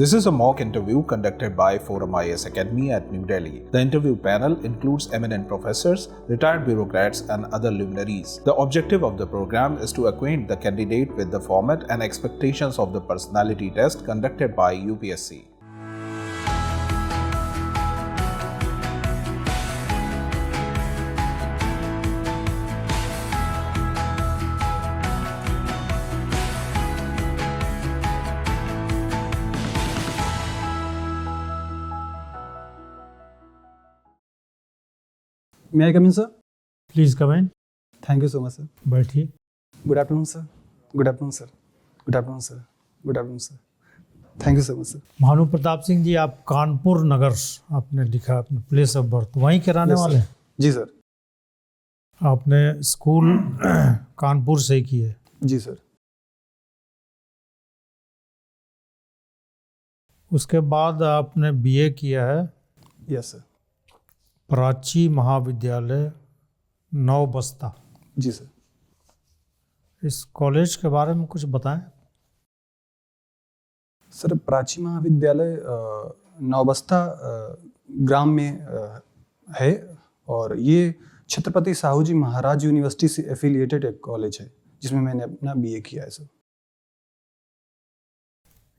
This is a mock interview conducted by Forum IAS Academy at New Delhi. The interview panel includes eminent professors, retired bureaucrats, and other luminaries. The objective of the program is to acquaint the candidate with the format and expectations of the personality test conducted by UPSC. May I come in, sir? Please come in. Thank you so much, sir. बैठिए. Good afternoon, sir. Good afternoon, sir. Good afternoon, sir. Good afternoon, sir. Thank you so much, sir. Bhanu Pratap Singh ji, आप कानपुर नगर आपने लिखा, अपने place of birth वहीं के रहने वाले हैं? जी सर. आपने स्कूल कानपुर से ही की है? जी सर. उसके बाद आपने बीए किया है यस सर. प्राची महाविद्यालय नौबस्ता. जी सर. इस कॉलेज के बारे में कुछ बताएं. सर, प्राची महाविद्यालय नौबस्ता ग्राम में है और ये छत्रपति साहू जी महाराज यूनिवर्सिटी से एफिलिएटेड एक कॉलेज है जिसमें मैंने अपना बीए किया है सर.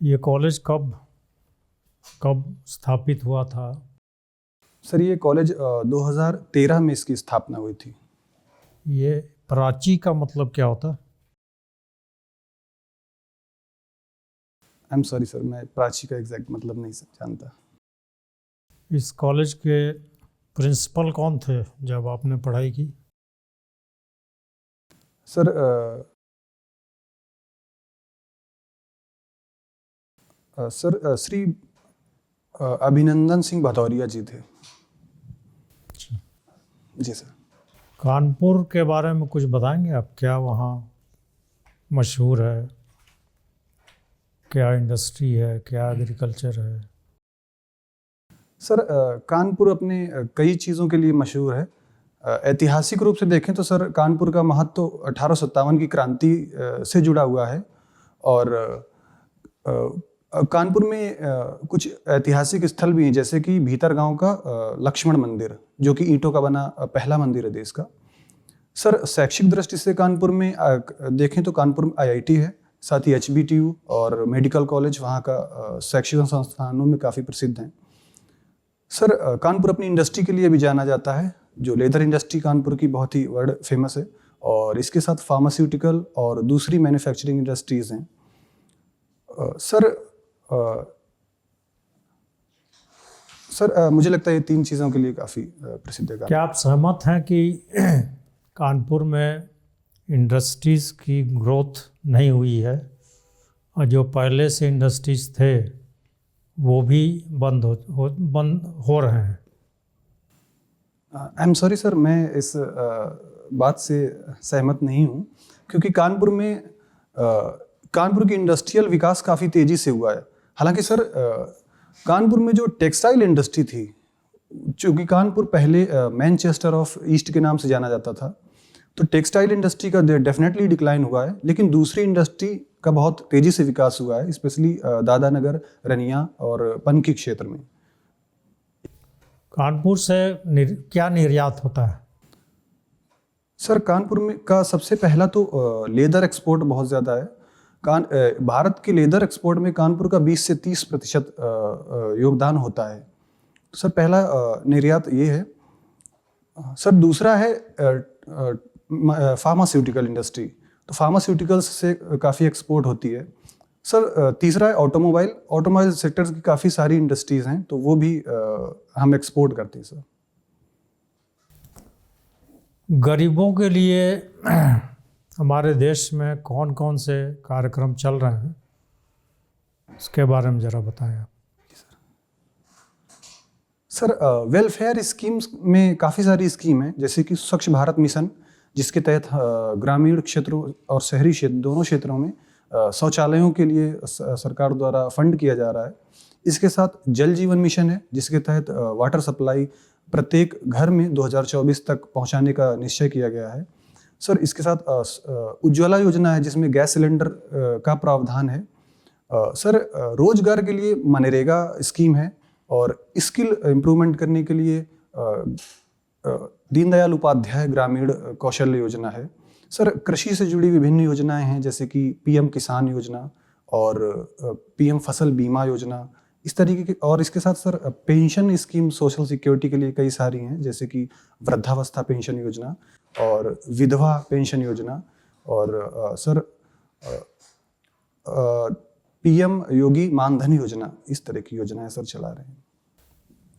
ये कॉलेज कब स्थापित हुआ था? सर, ये कॉलेज 2013 में इसकी स्थापना हुई थी. ये प्राची का मतलब क्या होता है? आई एम सॉरी सर, मैं प्राची का एग्जैक्ट मतलब नहीं जानता. इस कॉलेज के प्रिंसिपल कौन थे जब आपने पढ़ाई की? सर, श्री अभिनंदन सिंह भदौरिया जी थे. जी सर. कानपुर के बारे में कुछ बताएंगे आप? क्या वहाँ मशहूर है? क्या इंडस्ट्री है? क्या एग्रीकल्चर है? सर, कानपुर अपने कई चीज़ों के लिए मशहूर है. ऐतिहासिक रूप से देखें तो सर, कानपुर का महत्व तो 1857 की क्रांति से जुड़ा हुआ है और कानपुर में कुछ ऐतिहासिक स्थल भी हैं, जैसे कि भीतरगांव का लक्ष्मण मंदिर, जो कि ईंटों का बना पहला मंदिर है देश का. सर, शैक्षिक दृष्टि से कानपुर में देखें तो कानपुर में IIT है, साथ ही HBTU और मेडिकल कॉलेज वहाँ का शैक्षिक संस्थानों में काफ़ी प्रसिद्ध हैं. सर, कानपुर अपनी इंडस्ट्री के लिए भी जाना जाता है, जो लेदर इंडस्ट्री कानपुर की बहुत ही वर्ल्ड फेमस है और इसके साथ फार्मास्यूटिकल और दूसरी मैन्युफैक्चरिंग इंडस्ट्रीज़ हैं. सर, मुझे लगता है ये 3 चीज़ों के लिए काफ़ी प्रसिद्ध है. क्या आप सहमत हैं कि कानपुर में इंडस्ट्रीज़ की ग्रोथ नहीं हुई है और जो पहले से इंडस्ट्रीज़ थे वो भी बंद हो रहे हैं? आई एम सॉरी सर, मैं इस बात से सहमत नहीं हूँ, क्योंकि कानपुर की इंडस्ट्रियल विकास काफ़ी तेज़ी से हुआ है. हालांकि सर, कानपुर में जो टेक्सटाइल इंडस्ट्री थी, चूँकि कानपुर पहले मैनचेस्टर ऑफ ईस्ट के नाम से जाना जाता था, तो टेक्सटाइल इंडस्ट्री का डेफिनेटली डिक्लाइन हुआ है, लेकिन दूसरी इंडस्ट्री का बहुत तेज़ी से विकास हुआ है, स्पेशली दादानगर, रनिया और पनकी क्षेत्र में. कानपुर से क्या निर्यात होता है? सर, कानपुर में का सबसे पहला तो लेदर एक्सपोर्ट बहुत ज़्यादा है. भारत के लेदर एक्सपोर्ट में कानपुर का 20 से 30% योगदान होता है. सर, पहला निर्यात ये है. सर, दूसरा है फार्मास्यूटिकल इंडस्ट्री, तो फार्मास्यूटिकल्स से काफ़ी एक्सपोर्ट होती है. सर, तीसरा है ऑटोमोबाइल सेक्टर की काफ़ी सारी इंडस्ट्रीज़ हैं, तो वो भी हम एक्सपोर्ट करते हैं. सर, गरीबों के लिए हमारे देश में कौन कौन से कार्यक्रम चल रहे हैं, इसके बारे में ज़रा बताएं आप. सर, वेलफेयर स्कीम्स में काफ़ी सारी स्कीम हैं, जैसे कि स्वच्छ भारत मिशन, जिसके तहत ग्रामीण क्षेत्रों और शहरी क्षेत्र दोनों क्षेत्रों में शौचालयों के लिए सरकार द्वारा फंड किया जा रहा है. इसके साथ जल जीवन मिशन है, जिसके तहत वाटर सप्लाई प्रत्येक घर में 2024 तक पहुंचाने का निश्चय किया गया है. सर, इसके साथ उज्ज्वला योजना है, जिसमें गैस सिलेंडर का प्रावधान है. सर रोजगार के लिए मनरेगा स्कीम है और स्किल इम्प्रूवमेंट करने के लिए दीनदयाल उपाध्याय ग्रामीण कौशल्य योजना है। सर कृषि से जुड़ी विभिन्न योजनाएं हैं जैसे कि पीएम किसान योजना और पीएम फसल बीमा योजना, इस तरीके के। और इसके साथ sir pension scheme social security के लिए कई सारी हैं जैसे कि वृद्धावस्था पेंशन योजना और विधवा पेंशन योजना और सर पीएम योगी मानधन योजना, इस तरह की योजनाएं सर चला रहे हैं।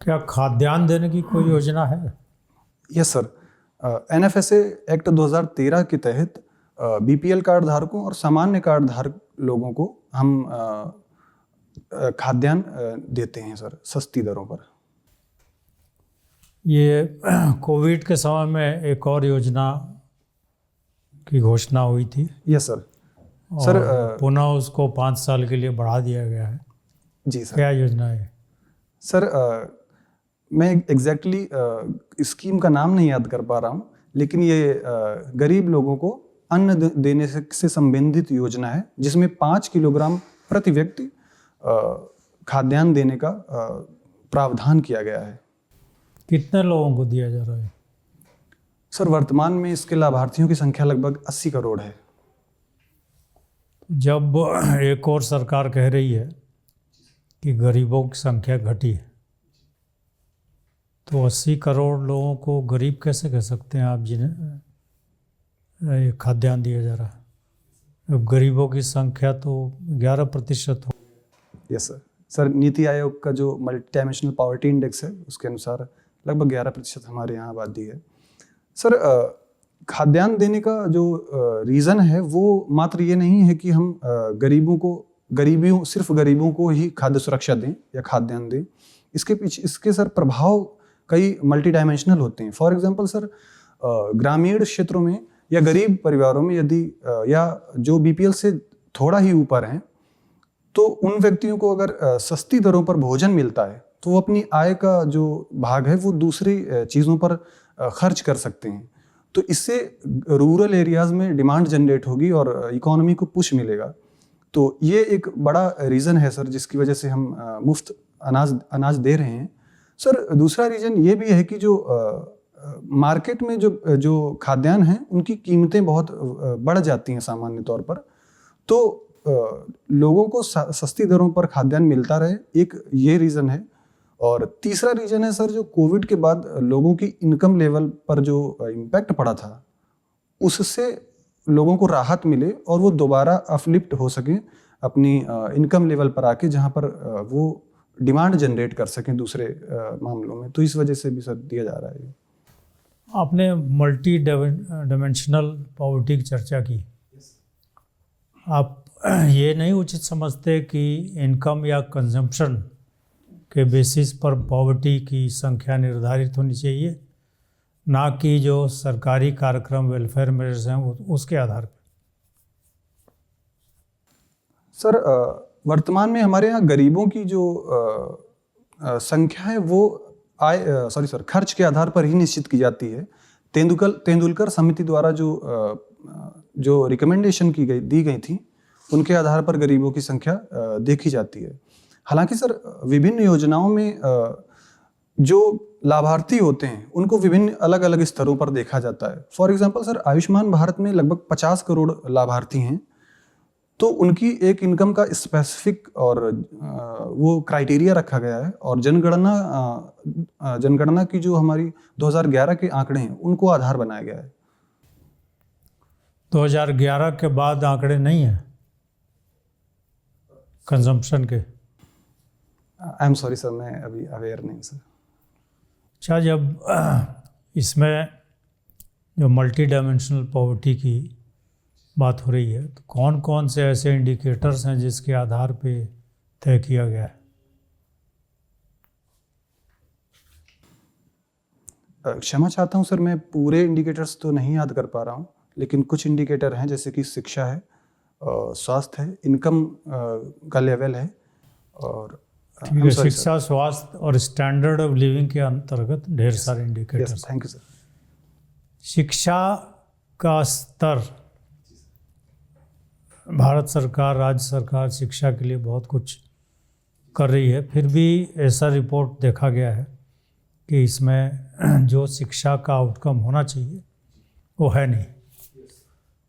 क्या खाद्यान्न देने की कोई योजना है? यस सर, एनएफएसए एक्ट 2013 के तहत बीपीएल कार्ड धारकों और सामान्य कार्ड धारक लोगों को हम खाद्यान्न देते हैं सर सस्ती दरों पर। ये कोविड के समय में एक और योजना की घोषणा हुई थी। Yes sir. सर पुनः उसको 5 साल के लिए बढ़ा दिया गया है। जी सर। क्या योजना है सर? मैं एग्जैक्टली स्कीम का नाम नहीं याद कर पा रहा हूँ, लेकिन ये गरीब लोगों को अन्न देने से संबंधित योजना है जिसमें 5 किलोग्राम प्रति व्यक्ति खाद्यान्न देने का प्रावधान किया गया है। कितने लोगों को दिया जा रहा है? सर वर्तमान में इसके लाभार्थियों की संख्या लगभग 80 करोड़ है। जब एक और सरकार कह रही है कि गरीबों की संख्या घटी है, तो 80 करोड़ लोगों को गरीब कैसे कह सकते हैं आप जिन्हें खाद्यान्न दिया जा रहा है? गरीबों की संख्या तो 11% हो। Yes sir. Sir NITI Aayog का जो मल्टी डायमेंशनल पॉवर्टी इंडेक्स है उसके अनुसार लगभग 11% हमारे यहाँ आबादी है। सर खाद्यान्न देने का जो रीज़न है वो मात्र ये नहीं है कि हम सिर्फ गरीबों को ही खाद्य सुरक्षा दें या खाद्यान्न दें। इसके पीछे इसके सर प्रभाव कई मल्टी डायमेंशनल होते हैं। फॉर एग्जांपल सर ग्रामीण क्षेत्रों में या गरीब परिवारों में यदि या जो बीपीएल से थोड़ा ही ऊपर हैं, तो उन व्यक्तियों को अगर सस्ती दरों पर भोजन मिलता है तो वो अपनी आय का जो भाग है वो दूसरी चीज़ों पर खर्च कर सकते हैं। तो इससे रूरल एरियाज़ में डिमांड जनरेट होगी और इकोनॉमी को पुश मिलेगा। तो ये एक बड़ा रीज़न है सर जिसकी वजह से हम मुफ्त अनाज दे रहे हैं। सर दूसरा रीज़न ये भी है कि जो मार्केट में जो खाद्यान्न हैं उनकी कीमतें बहुत बढ़ जाती हैं सामान्य तौर पर, तो लोगों को सस्ती दरों पर खाद्यान्न मिलता रहे, एक ये रीज़न है। और तीसरा रीज़न है सर जो कोविड के बाद लोगों की इनकम लेवल पर जो इम्पैक्ट पड़ा था उससे लोगों को राहत मिले और वो दोबारा अपलिफ्ट हो सकें अपनी इनकम लेवल पर आके, जहाँ पर वो डिमांड जनरेट कर सकें दूसरे मामलों में। तो इस वजह से भी सर दिया जा रहा है। आपने मल्टी डायमेंशनल पॉवर्टी की चर्चा की। आप ये नहीं उचित समझते कि इनकम या कंजम्पशन के बेसिस पर पॉवर्टी की संख्या निर्धारित होनी चाहिए, ना कि जो सरकारी कार्यक्रम वेलफेयर मेजर्स हैं उसके आधार पर? सर वर्तमान में हमारे यहाँ गरीबों की जो संख्या है वो खर्च के आधार पर ही निश्चित की जाती है। तेंदुलकर समिति द्वारा जो रिकमेंडेशन दी गई थी उनके आधार पर गरीबों की संख्या देखी जाती है। हालांकि सर विभिन्न योजनाओं में जो लाभार्थी होते हैं उनको विभिन्न अलग अलग स्तरों पर देखा जाता है। For example sir Ayushman Bharat में लगभग 50 करोड़ लाभार्थी हैं, तो उनकी एक इनकम का स्पेसिफिक और वो क्राइटेरिया रखा गया है और जनगणना की जो हमारी 2011 के आंकड़े हैं उनको आधार बनाया गया है। 2011 के बाद आंकड़े नहीं हैं कंजम्पशन के? आई एम सॉरी सर, मैं अभी अवेयर नहीं सर। अच्छा, जब इसमें जो मल्टी डायमेंशनल पॉवर्टी की बात हो रही है तो कौन कौन से ऐसे इंडिकेटर्स हैं जिसके आधार पे तय किया गया है? क्षमा चाहता हूं सर, मैं पूरे इंडिकेटर्स तो नहीं याद कर पा रहा हूं, लेकिन कुछ इंडिकेटर हैं जैसे कि शिक्षा है, स्वास्थ्य है, इनकम का लेवल है और ठीक है। शिक्षा, स्वास्थ्य और स्टैंडर्ड ऑफ लिविंग के अंतर्गत ढेर सारे इंडिकेटर्स। Thank you sir. शिक्षा का स्तर भारत सरकार, राज्य सरकार शिक्षा के लिए बहुत कुछ कर रही है, फिर भी ऐसा रिपोर्ट देखा गया है कि इसमें जो शिक्षा का आउटकम होना चाहिए वो है नहीं।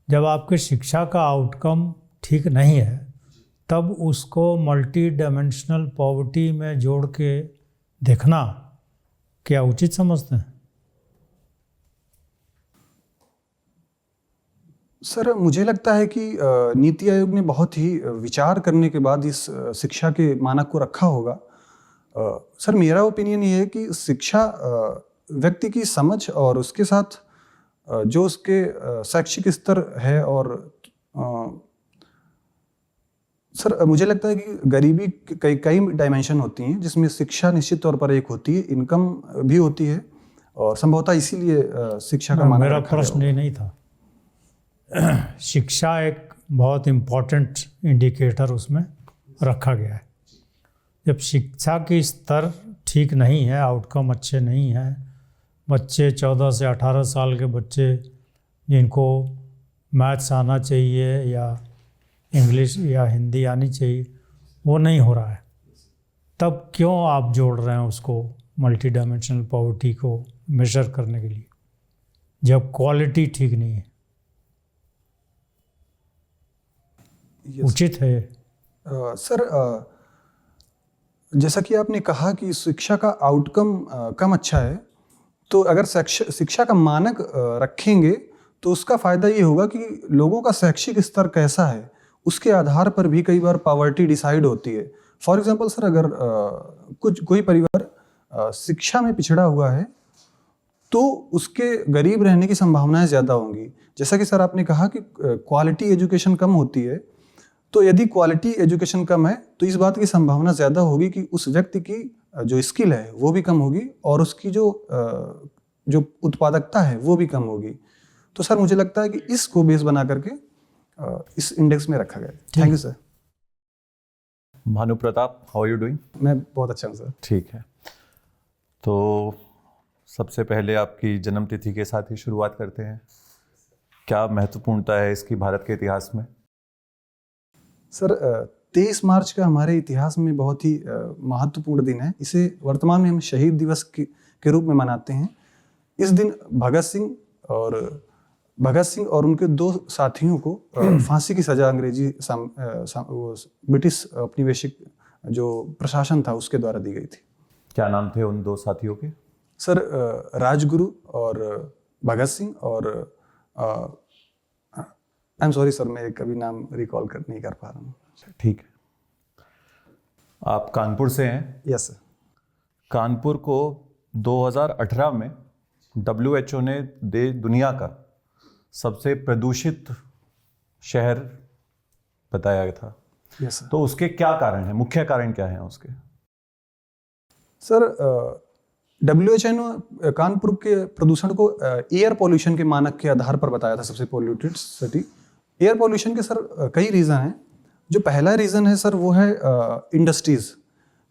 जब आपके शिक्षा का आउटकम ठीक नहीं है तब उसको मल्टी डायमेंशनल पॉवर्टी में जोड़ के देखना क्या उचित समझते हैं? सर मुझे लगता है कि नीति आयोग ने बहुत ही विचार करने के बाद इस शिक्षा के मानक को रखा होगा। सर मेरा ओपिनियन ये है कि शिक्षा व्यक्ति की समझ और उसके साथ जो उसके शैक्षिक स्तर है और सर मुझे लगता है कि गरीबी कई कई डायमेंशन होती हैं, जिसमें शिक्षा निश्चित तौर पर एक होती है, इनकम भी होती है और संभवतः इसीलिए शिक्षा का मानक मेरा रखा प्रश्न ये नहीं था। शिक्षा एक बहुत इम्पोर्टेंट इंडिकेटर उसमें रखा गया है। जब शिक्षा की स्तर ठीक नहीं है, आउटकम अच्छे नहीं हैं, बच्चे 14 से 18 साल के बच्चे जिनको मैथ्स आना चाहिए या इंग्लिश या हिंदी आनी चाहिए वो नहीं हो रहा है, तब क्यों आप जोड़ रहे हैं उसको मल्टी डायमेंशनल पॉवर्टी को मेजर करने के लिए, जब क्वालिटी ठीक नहीं है? उचित है सर जैसा कि आपने कहा कि शिक्षा का आउटकम कम अच्छा है, तो अगर शिक्षा का मानक रखेंगे तो उसका फ़ायदा ये होगा कि लोगों का शैक्षिक स्तर कैसा है उसके आधार पर भी कई बार पॉवर्टी डिसाइड होती है। फॉर एग्जांपल सर अगर कोई परिवार शिक्षा में पिछड़ा हुआ है तो उसके गरीब रहने की संभावनाएं ज़्यादा होंगी। जैसा कि सर आपने कहा कि क्वालिटी एजुकेशन कम होती है, तो यदि क्वालिटी एजुकेशन कम है तो इस बात की संभावना ज़्यादा होगी कि उस व्यक्ति की जो स्किल है वो भी कम होगी और उसकी जो उत्पादकता है वो भी कम होगी। तो सर मुझे लगता है कि इसको बेस बना करके इस इंडेक्स में रखा गया है। Thank you sir. Bhanu Pratap, how are you doing? मैं बहुत अच्छा हूँ सर। ठीक है, तो सबसे पहले आपकी जन्मतिथि के साथ ही शुरुआत करते हैं। क्या महत्वपूर्णता है इसकी भारत के इतिहास में? सर 23 मार्च का हमारे इतिहास में बहुत ही महत्वपूर्ण दिन है। इसे वर्तमान में हम शहीद दिवस के रूप में मनाते हैं। इस दिन भगत सिंह और उनके 2 साथियों को फांसी की सजा अंग्रेजी ब्रिटिश औपनिवेशिक जो प्रशासन था उसके द्वारा दी गई थी। क्या नाम थे उन 2 साथियों के? सर राजगुरु और भगत सिंह और आई एम सॉरी सर, मैं कभी नाम रिकॉल नहीं कर पा रहा हूँ। ठीक है, आप कानपुर से हैं? Yes sir. कानपुर को 2018 में WHO ने दुनिया का सबसे प्रदूषित शहर बताया था। Yes sir. तो उसके क्या कारण है, मुख्य कारण क्या है उसके? सर WHO ने कानपुर के प्रदूषण को एयर पॉल्यूशन के मानक के आधार पर बताया था सबसे पॉल्यूटेड सिटी। एयर पॉल्यूशन के सर कई रीज़न हैं। जो पहला रीज़न है सर वो है इंडस्ट्रीज़।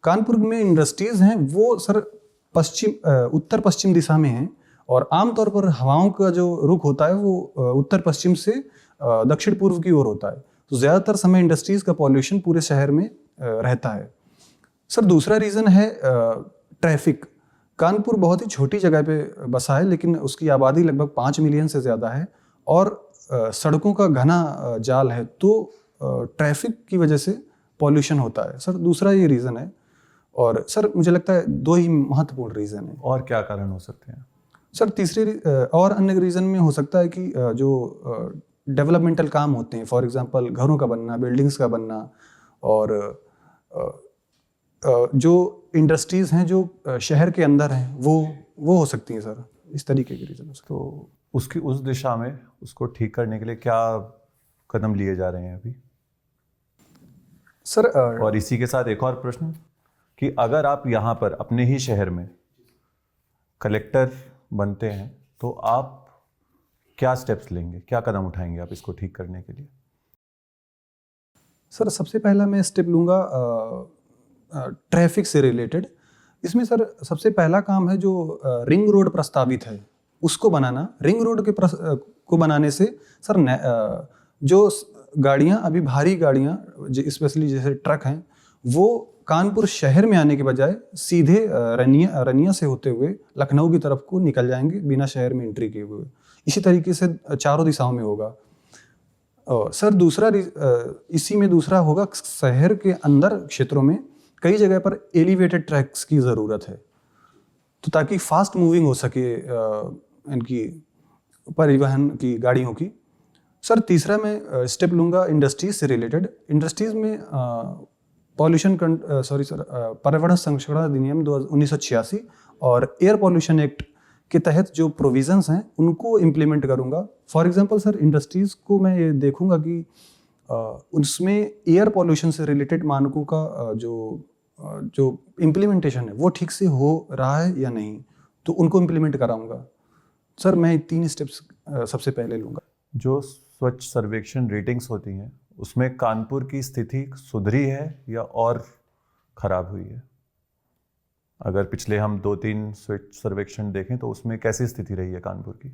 कानपुर में इंडस्ट्रीज़ हैं वो सर उत्तर पश्चिम दिशा में हैं और आमतौर पर हवाओं का जो रुख होता है वो उत्तर पश्चिम से दक्षिण पूर्व की ओर होता है। तो ज़्यादातर समय इंडस्ट्रीज़ का पॉल्यूशन पूरे शहर में रहता है। सर दूसरा रीज़न है ट्रैफिक। कानपुर बहुत ही छोटी जगह पे बसा है लेकिन उसकी आबादी लगभग 5 मिलियन से ज़्यादा है और सड़कों का घना जाल है, तो ट्रैफिक की वजह से पॉल्यूशन होता है। सर दूसरा ये रीज़न है और सर मुझे लगता है 2 ही महत्वपूर्ण रीज़न है। और क्या कारण हो सकते हैं? सर तीसरी और अन्य रीज़न में हो सकता है कि जो डेवलपमेंटल काम होते हैं, फॉर एग्जांपल घरों का बनना, बिल्डिंग्स का बनना और जो इंडस्ट्रीज़ हैं जो शहर के अंदर हैं वो हो सकती हैं सर। इस तरीके की रीज़न। तो उसकी उस दिशा में उसको ठीक करने के लिए क्या कदम लिए जा रहे हैं अभी सर? और इसी के साथ एक और प्रश्न कि अगर आप यहाँ पर अपने ही शहर में कलेक्टर बनते हैं तो आप क्या स्टेप्स लेंगे, क्या कदम उठाएंगे आप इसको ठीक करने के लिए? सर सबसे पहला मैं स्टेप लूँगा ट्रैफिक से रिलेटेड। इसमें सर सबसे पहला काम है जो रिंग रोड प्रस्तावित है उसको बनाना। रिंग रोड को बनाने से सर जो गाड़ियाँ अभी भारी गाड़ियाँ स्पेशली जैसे ट्रक हैं वो कानपुर शहर में आने के बजाय सीधे रनिया से होते हुए लखनऊ की तरफ को निकल जाएंगे बिना शहर में एंट्री किए हुए। इसी तरीके से चारों दिशाओं में होगा। सर इसी में दूसरा होगा, शहर के अंदर क्षेत्रों में कई जगह पर एलिवेटेड ट्रैक्स की ज़रूरत है, तो ताकि फास्ट मूविंग हो सके इनकी परिवहन की गाड़ियों की। सर तीसरा मैं स्टेप लूँगा इंडस्ट्रीज से रिलेटेड। इंडस्ट्रीज में पर्यावरण संरक्षण अधिनियम 1986 और एयर पॉल्यूशन एक्ट के तहत जो प्रोविजंस हैं उनको इम्प्लीमेंट करूँगा। फॉर एग्जांपल सर इंडस्ट्रीज़ को मैं ये देखूँगा कि उसमें एयर पॉल्यूशन से रिलेटेड मानकों का जो इम्प्लीमेंटेशन है वो ठीक से हो रहा है या नहीं, तो उनको इम्प्लीमेंट कराऊँगा। सर मैं 3 स्टेप्स सबसे पहले लूँगा। जो स्वच्छ सर्वेक्षण रेटिंग्स होती हैं उसमें कानपुर की स्थिति सुधरी है या और खराब हुई है? अगर पिछले हम 2-3 स्वच्छ सर्वेक्षण देखें तो उसमें कैसी स्थिति रही है कानपुर की?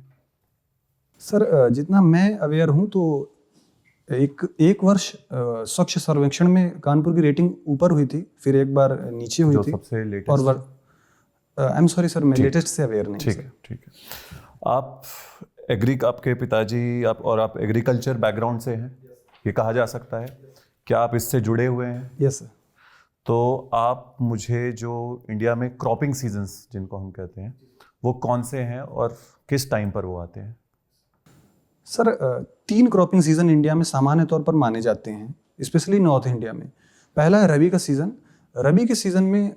सर जितना मैं अवेयर हूँ तो एक वर्ष स्वच्छ सर्वेक्षण में कानपुर की रेटिंग ऊपर हुई थी, फिर एक बार नीचे हुई थी। सबसे लेटेस्ट और आई एम सॉरी सर, मैं लेटेस्ट से अवेयर नहीं। ठीक है, ठीक है। आप आपके पिताजी आप एग्रीकल्चर बैकग्राउंड से हैं, ये कहा जा सकता है, क्या आप इससे जुड़े हुए हैं? Yes sir. तो आप मुझे जो इंडिया में क्रॉपिंग सीजन्स जिनको हम कहते हैं वो कौन से हैं और किस टाइम पर वो आते हैं? सर 3 क्रॉपिंग सीजन इंडिया में सामान्य तौर पर माने जाते हैं, स्पेशली नॉर्थ इंडिया में। पहला है रबी का सीज़न। रबी के सीज़न में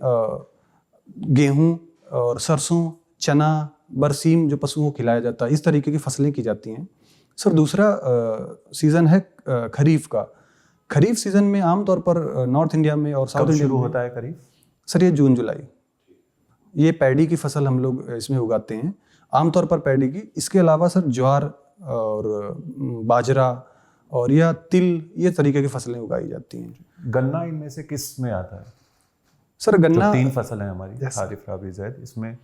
गेहूँ और सरसों, चना, बरसीम जो पशुओं को खिलाया जाता है, इस तरीके की फसलें की जाती हैं। सर दूसरा सीज़न है खरीफ का। खरीफ सीज़न में आमतौर पर नॉर्थ इंडिया में और साउथ इंडिया में होता है खरीफ? सर ये जून जुलाई। ये पैडी की फसल हम लोग इसमें उगाते हैं, आमतौर पर पैडी की। इसके अलावा सर ज्वार और बाजरा और या तिल, ये तरीके की फसलें उगाई जाती हैं। गन्ना इनमें से किस में आता है? सर गन्ना 3 फसल है हमारी, खारिफ, रबी, ज़ैद, इसमें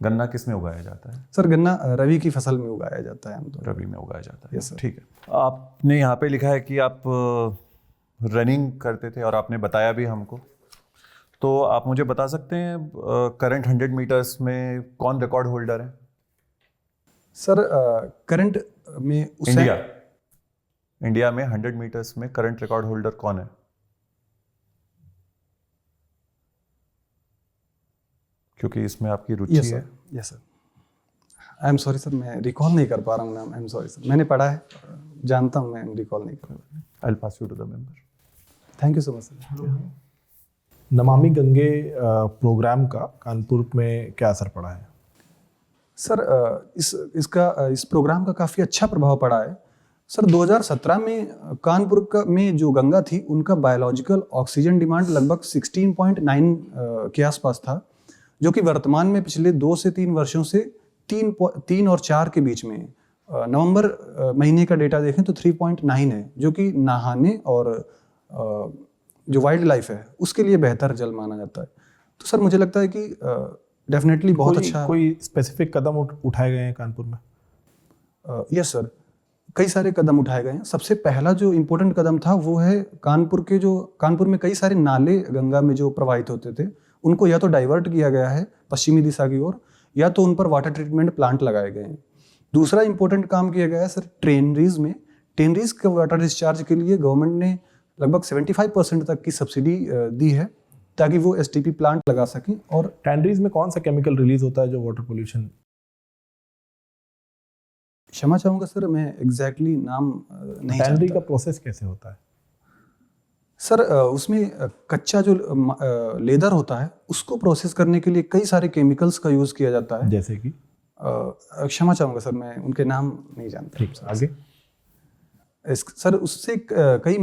गन्ना किस में उगाया जाता है? सर गन्ना रबी की फसल में उगाया जाता है आमतौर। रबी में उगाया जाता है। Yes sir. ठीक है। आपने यहाँ पे लिखा है कि आप रनिंग करते थे और आपने बताया भी हमको, तो आप मुझे बता सकते हैं करंट 100 मीटर्स में कौन रिकॉर्ड होल्डर है? सर करंट में इंडिया में 100 मीटर्स में करंट रिकॉर्ड होल्डर कौन है? क्योंकि इसमें आपकी रुचि है। Yes sir. I am sorry sir, मैं रिकॉल नहीं कर पा रहा हूँ नाम। आई एम सॉरी सर, मैंने पढ़ा है, जानता हूँ, मैं रिकॉल नहीं कर पा। I will pass you to the member. Thank you so much sir. Namami Gange programme का कानपुर में क्या असर पड़ा है? सर इस प्रोग्राम का काफ़ी अच्छा प्रभाव पड़ा है। सर 2017 में कानपुर में जो गंगा थी उनका बायोलॉजिकल ऑक्सीजन डिमांड लगभग 16.9 के आसपास था, जो कि वर्तमान में पिछले 2 से 3 वर्षों से 3 और 4 के बीच में नवंबर महीने का डेटा देखें तो 3.9 है, जो कि नहाने और जो वाइल्ड लाइफ है उसके लिए बेहतर जल माना जाता है। तो सर मुझे लगता है कि डेफिनेटली बहुत अच्छा। कोई स्पेसिफिक कदम उठाए गए हैं कानपुर में? यस सर, कई सारे कदम उठाए गए हैं। सबसे पहला जो इम्पोर्टेंट कदम था वो है कानपुर में कई सारे नाले गंगा में जो प्रवाहित होते थे उनको या तो डाइवर्ट किया गया है पश्चिमी दिशा की ओर, या तो उन पर वाटर ट्रीटमेंट प्लांट लगाए गए हैं। दूसरा इंपॉर्टेंट काम किया गया है सर टेनरीज में। टेनरीज के वाटर डिस्चार्ज के लिए गवर्नमेंट ने लगभग 75% तक की सब्सिडी दी है ताकि वो STP प्लांट लगा सकें। और टैनरीज में कौन सा केमिकल रिलीज होता है जो वाटर पोल्यूशन? क्षमा चाहूँगा सर, मैं एग्जैक्टली नाम नहीं जानता। टैनरी का प्रोसेस कैसे होता है? सर उसमें कच्चा जो लेदर होता है उसको प्रोसेस करने के लिए कई सारे केमिकल्स का यूज़ किया जाता है। जैसे कि? क्षमा चाहूँगा सर, मैं उनके नाम नहीं जानता। ठीक, आगे। सर उससे कई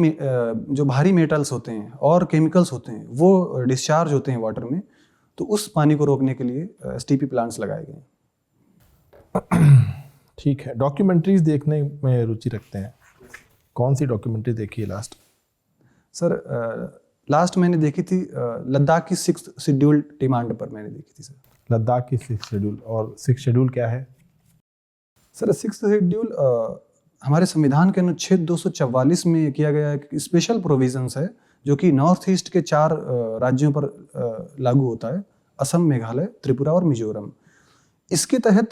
जो भारी मेटल्स होते हैं और केमिकल्स होते हैं वो डिस्चार्ज होते हैं वाटर में, तो उस पानी को रोकने के लिए STP प्लांट्स लगाए गए हैं। ठीक है। डॉक्यूमेंट्रीज देखने में रुचि रखते हैं, कौन सी डॉक्यूमेंट्री देखी है लास्ट? सर लास्ट मैंने देखी थी लद्दाख की 6th शेड्यूल डिमांड पर मैंने देखी थी सर। लद्दाख की 6th शेड्यूल। और 6th शेड्यूल क्या है? सर 6th शेड्यूल हमारे संविधान के अनुच्छेद 244 में किया गया एक स्पेशल प्रोविजंस है जो कि नॉर्थ ईस्ट के 4 राज्यों पर लागू होता है, असम, मेघालय, त्रिपुरा और मिजोरम। इसके तहत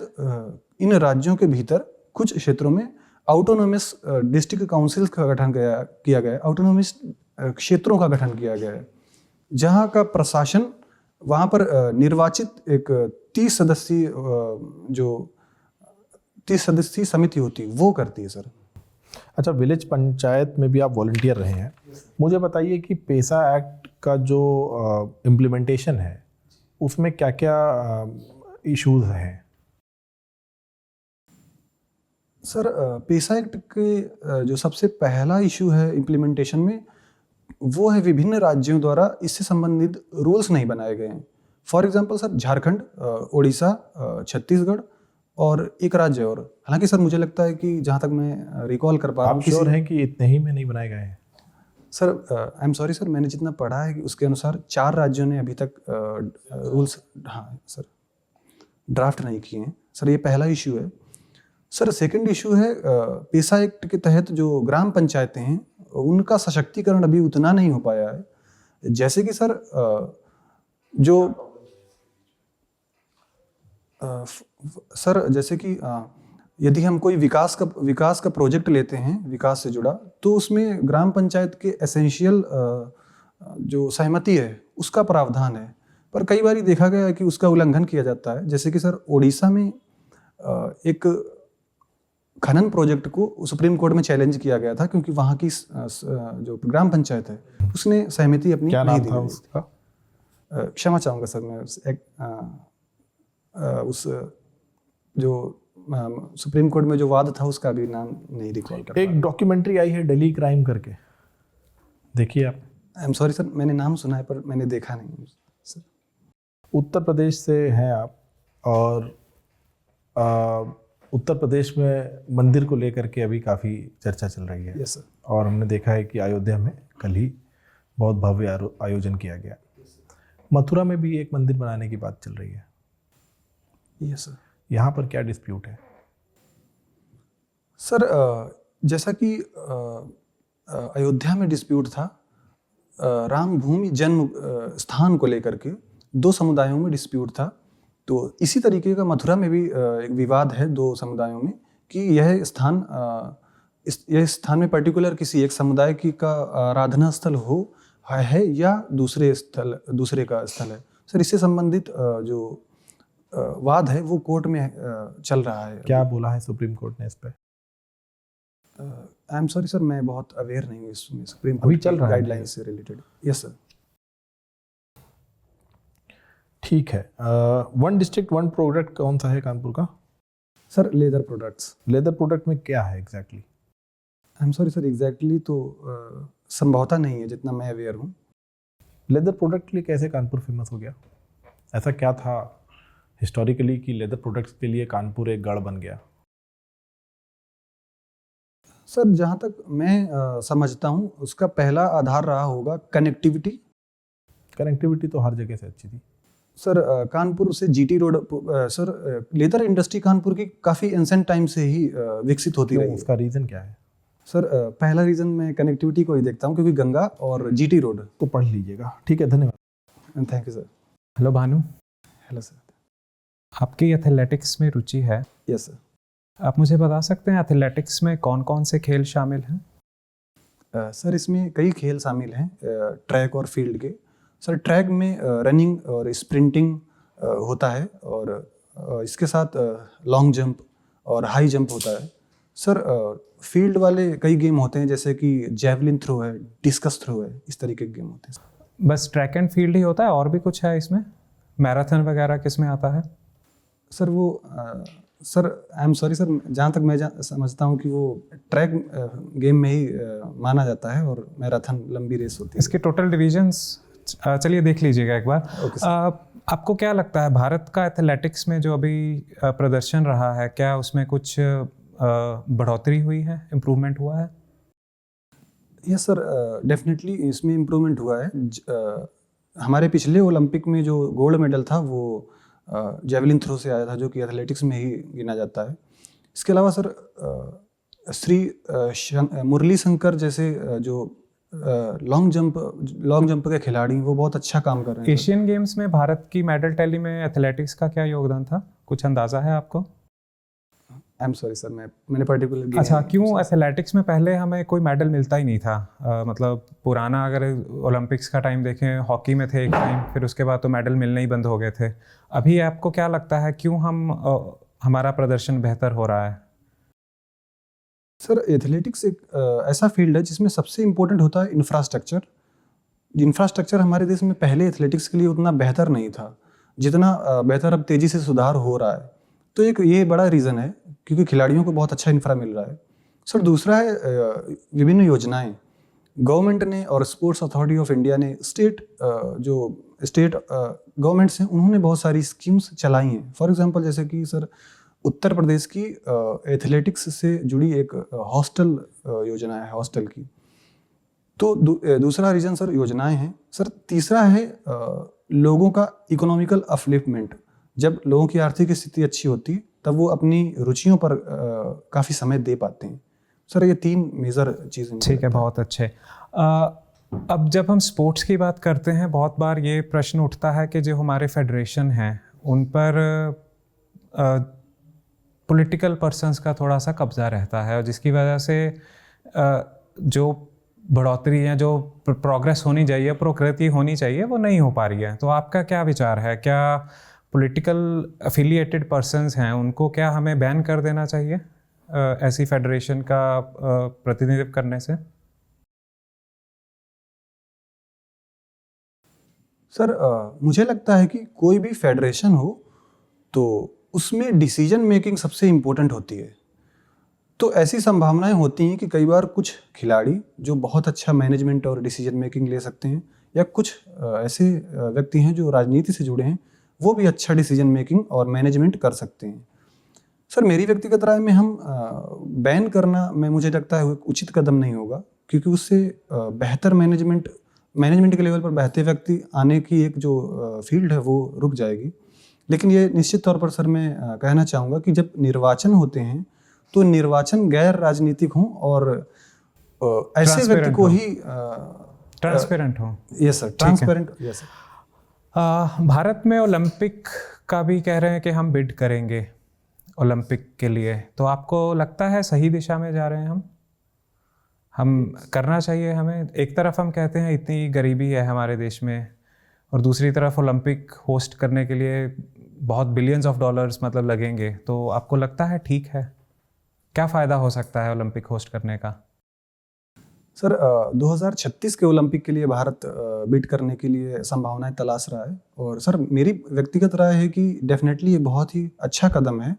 इन राज्यों के भीतर कुछ क्षेत्रों में ऑटोनोमस डिस्ट्रिक्ट काउंसिल्स का गठन किया गया है, ऑटोनोमस क्षेत्रों का गठन किया गया है, जहाँ का प्रशासन वहाँ पर निर्वाचित एक 30 सदस्यीय समिति होती है वो करती है सर। अच्छा, विलेज पंचायत में भी आप वॉलंटियर रहे हैं, मुझे बताइए कि पेसा एक्ट का जो इम्प्लीमेंटेशन है उसमें क्या क्या इश्यूज हैं? सर पेसा एक्ट के जो सबसे पहला इशू है इम्प्लीमेंटेशन में वो है विभिन्न राज्यों द्वारा इससे संबंधित रूल्स नहीं बनाए गए हैं। For example sir Jharkhand, Orissa, Chhattisgarh और एक राज्य और, हालांकि सर मुझे लगता है कि जहाँ तक मैं रिकॉल कर पा रहा हूँ, आप श्योर हैं कि इतने ही में नहीं बनाए गए हैं? Sir I am sorry sir, मैंने जितना पढ़ा है कि उसके अनुसार 4 राज्यों ने अभी तक रूल्स सर ड्राफ्ट नहीं किए हैं। सर ये पहला इशू है। सर सेकंड इशू है पेसा एक्ट के तहत जो ग्राम पंचायतें हैं उनका सशक्तिकरण अभी उतना नहीं हो पाया है। जैसे कि सर जैसे कि यदि हम कोई विकास का प्रोजेक्ट लेते हैं, विकास से जुड़ा, तो उसमें ग्राम पंचायत के एसेंशियल जो सहमति है उसका प्रावधान है, पर कई बार देखा गया है कि उसका उल्लंघन किया जाता है। जैसे कि सर ओडिशा में एक खनन प्रोजेक्ट को सुप्रीम कोर्ट में चैलेंज किया गया था क्योंकि वहाँ की जो ग्राम पंचायत है उसने सहमति अपनी नहीं दी। उसका क्षमा चाहूँगा सर, मैं उस जो सुप्रीम कोर्ट में जो वाद था उसका भी नाम नहीं रिकॉल कर। एक डॉक्यूमेंट्री आई है दिल्ली क्राइम करके, देखिए आप? आई एम सॉरी सर, मैंने नाम सुना है पर मैंने देखा नहीं सर। उत्तर प्रदेश से हैं आप और उत्तर प्रदेश में मंदिर को लेकर के अभी काफ़ी चर्चा चल रही है। Yes sir. और हमने देखा है कि अयोध्या में कल ही बहुत भव्य आयोजन किया गया। मथुरा में भी एक मंदिर बनाने की बात चल रही है। Yes sir. यहाँ पर क्या डिस्प्यूट है? सर जैसा कि अयोध्या में डिस्प्यूट था, राम भूमि जन्म स्थान को लेकर के 2 समुदायों में डिस्प्यूट था, तो इसी तरीके का मथुरा में भी एक विवाद है 2 समुदायों में कि यह स्थान में पर्टिकुलर किसी एक समुदाय की का आराधना स्थल है या दूसरे का स्थल है। सर इससे संबंधित जो वाद है वो कोर्ट में चल रहा है। क्या बोला है सुप्रीम कोर्ट ने इस पे? आई एम सॉरी सर, मैं बहुत अवेयर नहीं हूँ इसमें सुप्रीम अभी कोर्ट चल रहा है गाइडलाइंस से रिलेटेड। Yes sir. ठीक है। 1 डिस्ट्रिक्ट 1 प्रोडक्ट कौन सा है कानपुर का? Sir leather products. Leather product में क्या है exactly? I am sorry sir, exactly तो संभवतः नहीं है जितना मैं अवेयर हूँ। लेदर प्रोडक्ट के लिए कैसे कानपुर फेमस हो गया? ऐसा क्या था हिस्टोरिकली कि लेदर प्रोडक्ट्स के लिए कानपुर एक गढ़ बन गया? सर जहाँ तक मैं समझता हूँ उसका पहला आधार रहा होगा कनेक्टिविटी। कनेक्टिविटी तो हर जगह से अच्छी थी सर। कानपुर से GT road, sir leather industry Kanpur की काफ़ी एंसेंट टाइम से ही विकसित होती रही है। उसका रीज़न क्या है? सर पहला रीज़न मैं कनेक्टिविटी को ही देखता हूँ क्योंकि गंगा और जीटी रोड को पढ़ लीजिएगा। ठीक है, धन्यवाद। Thank you sir. Hello Bhanu. Hello sir. आपकी एथलेटिक्स में रुचि है? Yes sir. आप मुझे बता सकते हैं एथलेटिक्स में कौन कौन से खेल शामिल हैं? सर इसमें कई खेल शामिल हैं ट्रैक और फील्ड के। सर ट्रैक में रनिंग और स्प्रिंटिंग होता है और इसके साथ लॉन्ग जंप और हाई जंप होता है। सर फील्ड वाले कई गेम होते हैं जैसे कि जेवलिन थ्रो है, डिस्कस थ्रो है, इस तरीके के गेम होते हैं। बस ट्रैक एंड फील्ड ही होता है और भी कुछ है इसमें? मैराथन वगैरह किस में आता है? सर वो sir I am sorry sir, जहाँ तक मैं समझता हूँ कि वो ट्रैक गेम में ही माना जाता है और मैराथन लंबी रेस होती है। इसके टोटल डिवीजन्स चलिए देख लीजिएगा एक बार। आपको क्या लगता है भारत का एथलेटिक्स में जो अभी प्रदर्शन रहा है, क्या उसमें कुछ बढ़ोतरी हुई है, इम्प्रूवमेंट हुआ है? यस सर, डेफिनेटली इसमें इम्प्रूवमेंट हुआ है। हमारे पिछले ओलंपिक में जो गोल्ड मेडल था वो जेवलिन थ्रो से आया था जो कि एथलेटिक्स में ही गिना जाता है। इसके अलावा सर मुरली शंकर जैसे जो लॉन्ग जंप के खिलाड़ी, वो बहुत अच्छा काम कर रहे हैं। एशियन गेम्स में भारत की मेडल टैली में एथलेटिक्स का क्या योगदान था, कुछ अंदाजा है आपको? आई एम सॉरी सर, मैंने पर्टिकुलर अच्छा, क्यों एथलेटिक्स में पहले हमें कोई मेडल मिलता ही नहीं था? मतलब पुराना अगर ओलंपिक्स का टाइम देखें, हॉकी में थे एक टाइम, फिर उसके बाद तो मेडल मिलने ही बंद हो गए थे। अभी आपको क्या लगता है क्यों हमारा प्रदर्शन बेहतर हो रहा है? सर, एथलेटिक्स एक ऐसा फील्ड है जिसमें सबसे इम्पोर्टेंट होता है इंफ्रास्ट्रक्चर। इंफ्रास्ट्रक्चर हमारे देश में पहले एथलेटिक्स के लिए उतना बेहतर नहीं था जितना बेहतर अब तेज़ी से सुधार हो रहा है। तो एक ये बड़ा रीज़न है क्योंकि खिलाड़ियों को बहुत अच्छा इंफ्रा मिल रहा है। सर, दूसरा है विभिन्न योजनाएं। गवर्नमेंट ने और स्पोर्ट्स अथॉरिटी ऑफ इंडिया ने स्टेट गवर्नमेंट्स हैं, उन्होंने बहुत सारी स्कीम्स चलाई हैं। फॉर एग्जांपल जैसे कि सर उत्तर प्रदेश की एथलेटिक्स से जुड़ी एक हॉस्टल योजना है, हॉस्टल की। तो दूसरा रीजन सर योजनाएं हैं। सर, तीसरा है लोगों का इकोनॉमिकल अपलिफ्टमेंट। जब लोगों की आर्थिक स्थिति अच्छी होती है तब वो अपनी रुचियों पर काफ़ी समय दे पाते हैं। सर, ये 3 मेजर चीज़ें। ठीक है, बहुत अच्छे। अब जब हम स्पोर्ट्स की बात करते हैं, बहुत बार ये प्रश्न उठता है कि जो हमारे फेडरेशन हैं उन पर पॉलिटिकल पर्सन्स का थोड़ा सा कब्जा रहता है, और जिसकी वजह से जो बढ़ोतरी है, जो प्रोग्रेस होनी चाहिए, प्रगति होनी चाहिए, वो नहीं हो पा रही है। तो आपका क्या विचार है? क्या पॉलिटिकल एफिलिएटेड पर्सन्स हैं उनको क्या हमें बैन कर देना चाहिए ऐसी फेडरेशन का प्रतिनिधित्व करने से? सर, मुझे लगता है कि कोई भी फेडरेशन हो तो उसमें डिसीजन मेकिंग सबसे इम्पोर्टेंट होती है। तो ऐसी संभावनाएं होती हैं कि कई बार कुछ खिलाड़ी जो बहुत अच्छा मैनेजमेंट और डिसीजन मेकिंग ले सकते हैं, या कुछ ऐसे व्यक्ति हैं जो राजनीति से जुड़े हैं, वो भी अच्छा डिसीजन मेकिंग और मैनेजमेंट कर सकते हैं। सर, मेरी व्यक्तिगत राय में हम बैन करना, मुझे लगता है उचित कदम नहीं होगा, क्योंकि उससे बेहतर मैनेजमेंट के लेवल पर बेहतर व्यक्ति आने की एक जो फील्ड है वो रुक जाएगी। लेकिन ये निश्चित तौर पर सर मैं कहना चाहूँगा कि जब निर्वाचन होते हैं तो निर्वाचन गैर राजनीतिक हों और ऐसे व्यक्ति को ही ट्रांसपेरेंट हो। Yes sir, transparent. Yes sir. Bharat में ओलंपिक का भी कह रहे हैं कि हम बिड करेंगे ओलंपिक के लिए, तो आपको लगता है सही दिशा में जा रहे हैं हम करना चाहिए हमें? एक तरफ हम कहते हैं इतनी गरीबी है हमारे देश में, और दूसरी तरफ ओलंपिक होस्ट करने के लिए बहुत बिलियंस ऑफ डॉलर्स मतलब लगेंगे, तो आपको लगता है ठीक है? क्या फ़ायदा हो सकता है ओलंपिक होस्ट करने का? सर, 2036 के ओलंपिक के लिए भारत बिड करने के लिए संभावनाएं तलाश रहा है, और सर मेरी व्यक्तिगत राय है कि डेफिनेटली ये बहुत ही अच्छा कदम है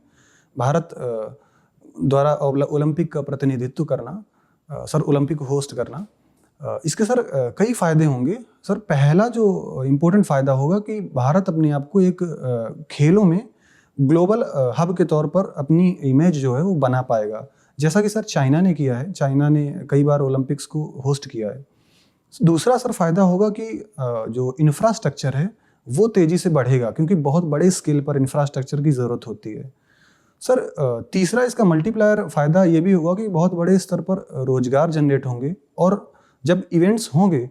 भारत द्वारा ओलंपिक का प्रतिनिधित्व करना, सर ओलंपिक होस्ट करना। इसके सर कई फ़ायदे होंगे। सर, पहला जो इम्पोर्टेंट फ़ायदा होगा कि भारत अपने आप को एक खेलों में ग्लोबल हब के तौर पर अपनी इमेज जो है वो बना पाएगा, जैसा कि सर चाइना ने किया है। चाइना ने कई बार ओलंपिक्स को होस्ट किया है। दूसरा सर फ़ायदा होगा कि जो इंफ्रास्ट्रक्चर है वो तेज़ी से बढ़ेगा, क्योंकि बहुत बड़े स्केल पर इंफ्रास्ट्रक्चर की ज़रूरत होती है। सर, तीसरा इसका मल्टीप्लायर फ़ायदा ये भी होगा कि बहुत बड़े स्तर पर रोजगार जनरेट होंगे, और जब इवेंट्स होंगे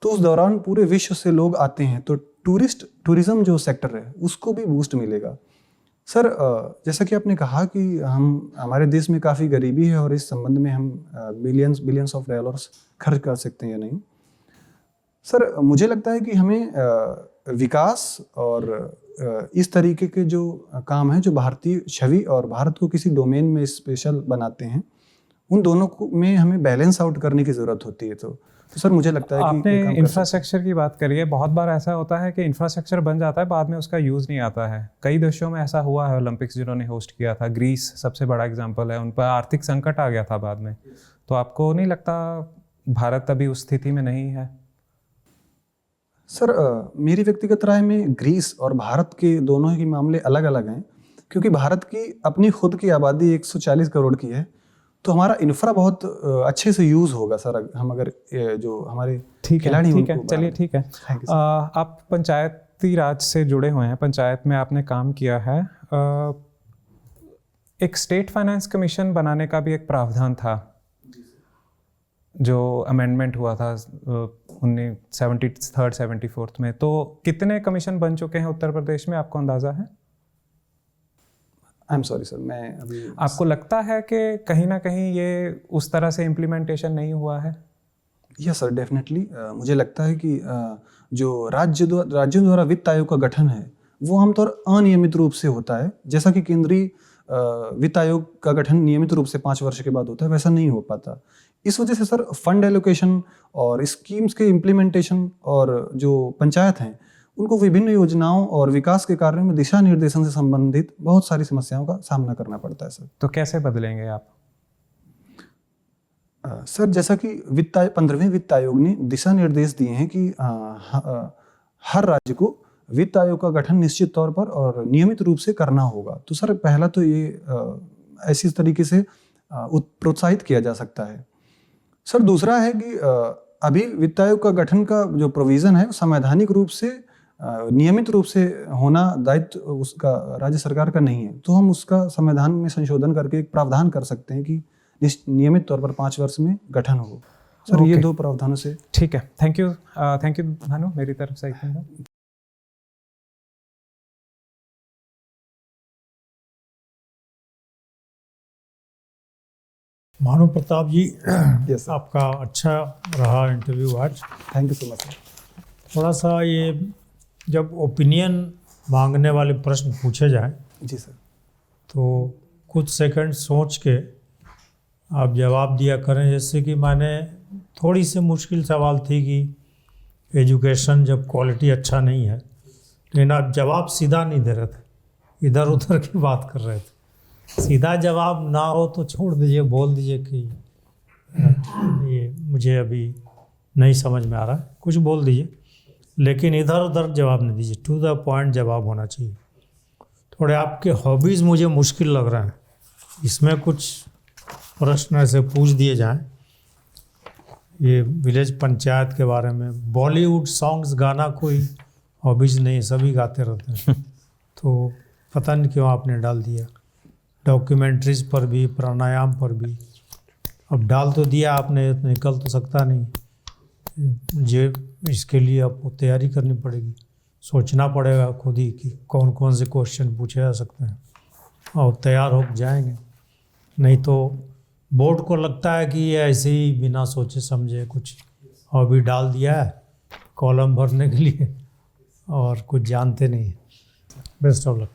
तो उस दौरान पूरे विश्व से लोग आते हैं, तो टूरिज़्म जो सेक्टर है उसको भी बूस्ट मिलेगा। सर, जैसा कि आपने कहा कि हमारे देश में काफ़ी गरीबी है और इस संबंध में हम बिलियंस ऑफ डॉलर्स खर्च कर सकते हैं या नहीं। सर, मुझे लगता है कि हमें विकास और इस तरीके के जो काम हैं जो भारतीय छवि और भारत को किसी डोमेन में स्पेशल बनाते हैं, उन दोनों को में हमें बैलेंस आउट करने की ज़रूरत होती है। तो सर मुझे लगता है कि आपने इंफ्रास्ट्रक्चर की बात करी है। बहुत बार ऐसा होता है कि इंफ्रास्ट्रक्चर बन जाता है, बाद में उसका यूज़ नहीं आता है। कई देशों में ऐसा हुआ है, ओलंपिक्स जिन्होंने होस्ट किया था, ग्रीस सबसे बड़ा एग्जांपल है, उन पर आर्थिक संकट आ गया था बाद में। तो आपको नहीं लगता भारत अभी उस स्थिति में नहीं है? सर, मेरी व्यक्तिगत राय में ग्रीस और भारत के दोनों ही मामले अलग अलग हैं, क्योंकि भारत की अपनी खुद की आबादी 140 करोड़ की है, तो हमारा इंफ्रा बहुत अच्छे से यूज़ होगा सर, हम अगर जो हमारे खिलाड़ी हैं। ठीक है, चलिए ठीक है। आप पंचायती राज से जुड़े हुए हैं, पंचायत में आपने काम किया है। एक स्टेट फाइनेंस कमीशन बनाने का भी एक प्रावधान था जो अमेंडमेंट हुआ था 74 में। तो कितने कमीशन बन चुके हैं उत्तर प्रदेश में, आपको अंदाज़ा है? आई एम सॉरी सर, मैं अभी आपको लगता है कि कहीं ना कहीं ये उस तरह से इम्प्लीमेंटेशन नहीं हुआ है? यस सर, डेफिनेटली मुझे लगता है कि जो राज्यों द्वारा वित्त आयोग का गठन है वो आमतौर अनियमित रूप से होता है। जैसा कि केंद्रीय वित्त आयोग का गठन नियमित रूप से 5 वर्ष के बाद होता है, वैसा नहीं हो पाता। इस वजह से सर फंड एलोकेशन और स्कीम्स के इम्प्लीमेंटेशन और जो पंचायत हैं उनको विभिन्न योजनाओं और विकास के कार्यों में दिशा निर्देशन से संबंधित बहुत सारी समस्याओं का सामना करना पड़ता है सर। तो कैसे बदलेंगे आप? सर जैसा कि 15वें वित्त आयोग ने दिशा निर्देश दिए हैं कि हर राज्य को वित्त आयोग का गठन निश्चित तौर पर और नियमित रूप से करना होगा। तो सर पहला तो ये ऐसी तरीके से प्रोत्साहित किया जा सकता है। सर दूसरा है कि अभी वित्त आयोग का गठन का जो प्रोविज़न है संवैधानिक रूप से नियमित रूप से होना दायित्व उसका राज्य सरकार का नहीं है। तो हम उसका संविधान में संशोधन करके एक प्रावधान कर सकते हैं कि नियमित तौर पर 5 वर्ष में गठन हो। सर ये 2 प्रावधानों से ठीक है। थैंक यू भानु, मेरी तरफ से इतना। भानु प्रताप जी, यस आपका अच्छा रहा इंटरव्यू आज। Thank you so much sir. थोड़ा सा ये जब ओपिनियन मांगने वाले प्रश्न पूछे जाएं जी सर, तो कुछ सेकंड सोच के आप जवाब दिया करें। जैसे कि मैंने थोड़ी सी मुश्किल सवाल थी कि एजुकेशन जब क्वालिटी अच्छा नहीं है, लेकिन आप जवाब सीधा नहीं दे रहे थे, इधर उधर की बात कर रहे थे। सीधा जवाब ना हो तो छोड़ दीजिए, बोल दीजिए कि ये मुझे अभी नहीं समझ में आ रहा है, कुछ बोल दीजिए, लेकिन इधर उधर जवाब नहीं दीजिए। टू द पॉइंट जवाब होना चाहिए। थोड़े आपके हॉबीज़ मुझे मुश्किल लग रहे हैं, इसमें कुछ प्रश्न ऐसे पूछ दिए जाएं। ये विलेज पंचायत के बारे में, बॉलीवुड सॉन्ग्स गाना कोई हॉबीज़ नहीं, सभी गाते रहते हैं, तो पता नहीं क्यों आपने डाल दिया। डॉक्यूमेंट्रीज़ पर भी, प्राणायाम पर भी अब डाल तो दिया आपने, निकल तो सकता नहीं। ये इसके लिए आपको तैयारी करनी पड़ेगी, सोचना पड़ेगा खुद ही कि कौन कौन से क्वेश्चन पूछे जा सकते हैं, और तैयार हो जाएंगे। नहीं तो बोर्ड को लगता है कि ये ऐसे ही बिना सोचे समझे कुछ हॉबी डाल दिया है कॉलम भरने के लिए, और कुछ जानते नहीं। Best of luck.